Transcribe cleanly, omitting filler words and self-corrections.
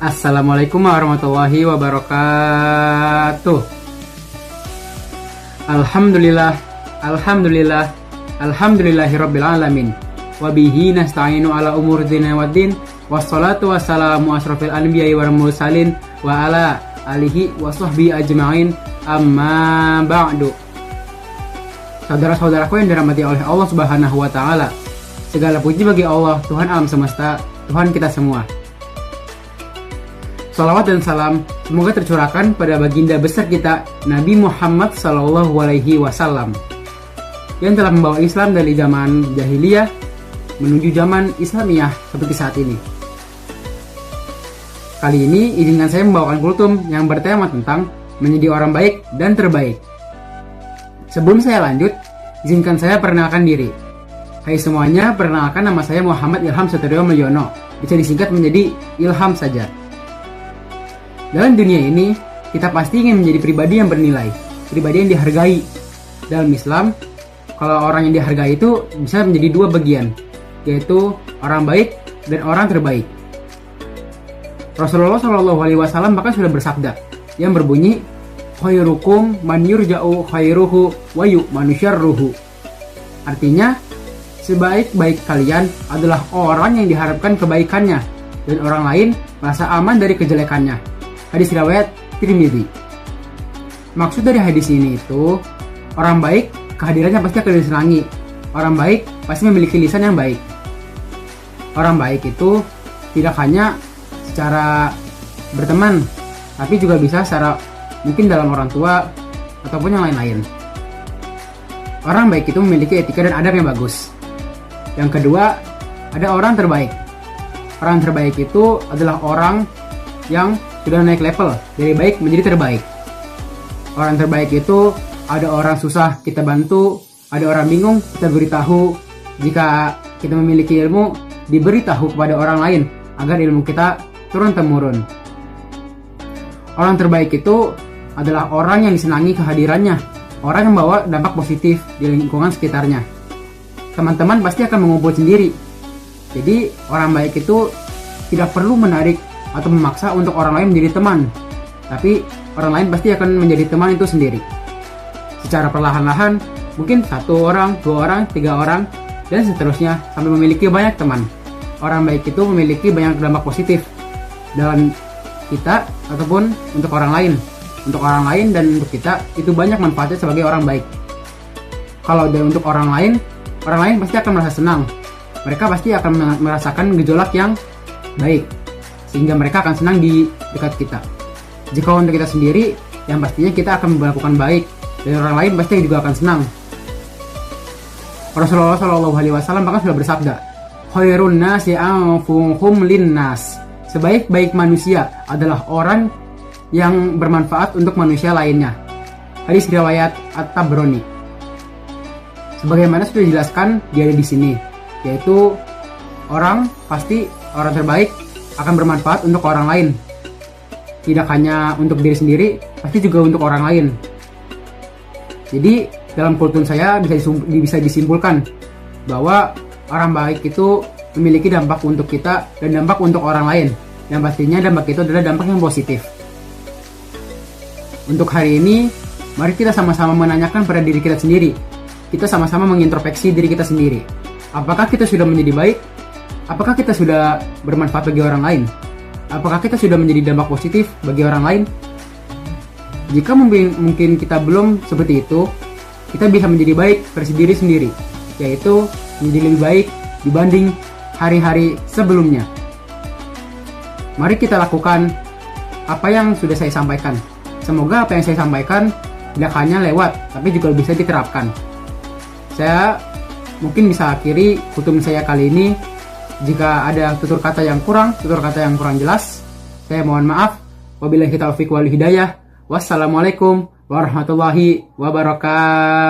Assalamualaikum warahmatullahi wabarakatuh. Alhamdulillah, alhamdulillah, alhamdulillahirabbil alamin. Wabihi nasta'inu ala umur dina waddin. Wassalatu wassalamu asrofil anbiya'i wal mursalin wa ala alihi wa sahbihi ajma'in. Amma ba'du. Saudara-saudaraku yang dirahmati oleh Allah Subhanahu wa taala. Segala puji bagi Allah, Tuhan alam semesta, Tuhan kita semua. Salawat dan salam semoga tercurahkan pada baginda besar kita Nabi Muhammad SAW yang telah membawa Islam dari zaman jahiliyah menuju zaman Islamiyah seperti saat ini. Kali ini izinkan saya membawakan kultum yang bertema tentang menjadi orang baik dan terbaik. Sebelum saya lanjut, izinkan saya perkenalkan diri. Hai semuanya, perkenalkan nama saya Muhammad Ilham Satrio Mulyono. Bisa disingkat menjadi Ilham saja. Dalam dunia ini, kita pasti ingin menjadi pribadi yang bernilai, pribadi yang dihargai. Dalam Islam, kalau orang yang dihargai itu bisa menjadi dua bagian, yaitu orang baik dan orang terbaik. Rasulullah SAW bahkan sudah bersabda, yang berbunyi, khairukum man yurja'u khairuhu wa yu'manu syarruhu. Artinya, sebaik-baik kalian adalah orang yang diharapkan kebaikannya dan orang lain merasa aman dari kejelekannya. Hadis riwayat Tirmidzi. Maksud dari hadis ini itu, orang baik kehadirannya pasti akan disenangi. Orang baik pasti memiliki lisan yang baik. Orang baik itu tidak hanya secara berteman, tapi juga bisa secara mungkin dalam orang tua ataupun yang lain-lain. Orang baik itu memiliki etika dan adab yang bagus. Yang kedua, ada orang terbaik. Orang terbaik itu adalah orang yang sudah naik level dari baik menjadi terbaik. Orang terbaik itu ada orang susah kita bantu, ada orang bingung kita beritahu. Jika kita memiliki ilmu, diberitahu kepada orang lain agar ilmu kita turun temurun. Orang terbaik itu adalah orang yang disenangi kehadirannya, orang yang membawa dampak positif di lingkungan sekitarnya. Teman-teman pasti akan mengumpul sendiri. Jadi orang baik itu tidak perlu menarik atau memaksa untuk orang lain menjadi teman, tapi orang lain pasti akan menjadi teman itu sendiri. Secara perlahan-lahan, mungkin 1 orang, 2 orang, 3 orang, dan seterusnya sampai memiliki banyak teman. Orang baik itu memiliki banyak dampak positif dalam kita ataupun untuk orang lain. Untuk orang lain dan untuk kita itu banyak manfaatnya sebagai orang baik. Kalau untuk orang lain pasti akan merasa senang. Mereka pasti akan merasakan gejolak yang baik, sehingga mereka akan senang di dekat kita. Jika untuk kita sendiri, yang pastinya kita akan melakukan baik, dan orang lain pasti juga akan senang. Rasulullah SAW bahkan sudah bersabda, khairun nasi anfuhum linnas. Sebaik-baik manusia adalah orang yang bermanfaat untuk manusia lainnya. Hadis riwayat At-Tabrani. Sebagaimana sudah dijelaskan di sini, yaitu orang terbaik akan bermanfaat untuk orang lain. Tidak hanya untuk diri sendiri, pasti juga untuk orang lain. Jadi dalam kultum saya bisa disimpulkan bahwa orang baik itu memiliki dampak untuk kita dan dampak untuk orang lain. Yang pastinya dampak itu adalah dampak yang positif. Untuk hari ini, mari kita sama-sama menanyakan pada diri kita sendiri. Kita sama-sama mengintrospeksi diri kita sendiri. Apakah kita sudah menjadi baik? Apakah kita sudah bermanfaat bagi orang lain? Apakah kita sudah menjadi dampak positif bagi orang lain? Jika mungkin kita belum seperti itu, kita bisa menjadi baik versi diri sendiri, yaitu menjadi lebih baik dibanding hari-hari sebelumnya. Mari kita lakukan apa yang sudah saya sampaikan. Semoga apa yang saya sampaikan tidak hanya lewat, tapi juga bisa diterapkan. Saya mungkin bisa akhiri kultum saya kali ini. Jika ada tutur kata yang kurang jelas, saya mohon maaf. Wabillahi taufiq wal hidayah. Wassalamualaikum warahmatullahi wabarakatuh.